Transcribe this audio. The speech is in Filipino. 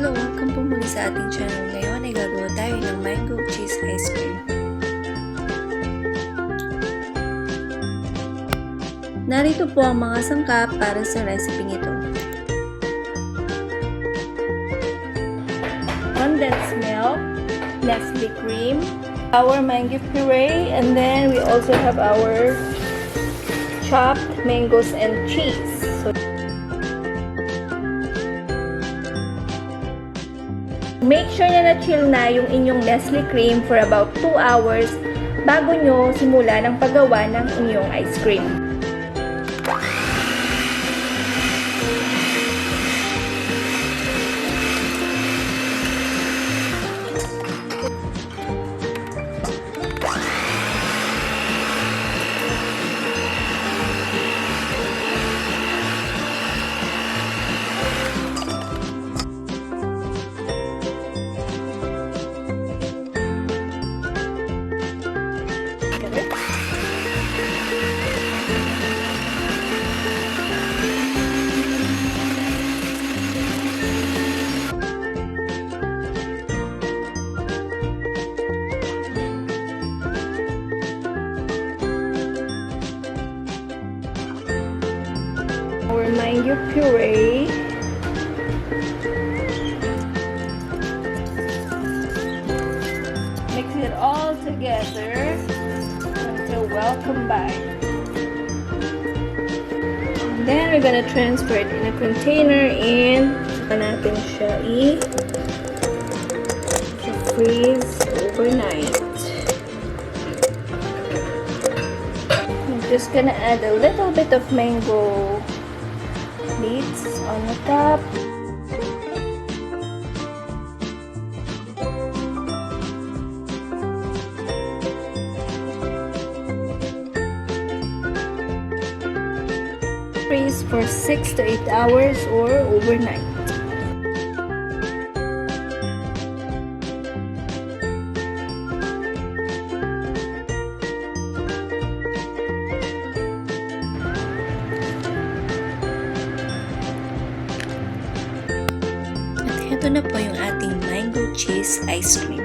Hello! Welcome po muli sa ating channel. Ngayon ay gagawa tayo ng mango cheese ice cream. Narito po ang mga sangkap para sa recipe ito. Condensed milk, nestle cream, our mango puree, and then we also have our chopped mangoes and cheese. Make sure na na-chill na yung inyong nestle cream for about 2 hours bago nyo simula ng paggawa ng inyong ice cream. Our mango puree. Mix it all together until well combined. And then we're gonna transfer it in a container and saka natin siya i-freeze overnight. I'm just gonna add a little bit of mango bits on the top. Freeze for 6 to 8 hours or overnight. Ito na po yung ating mango cheese ice cream.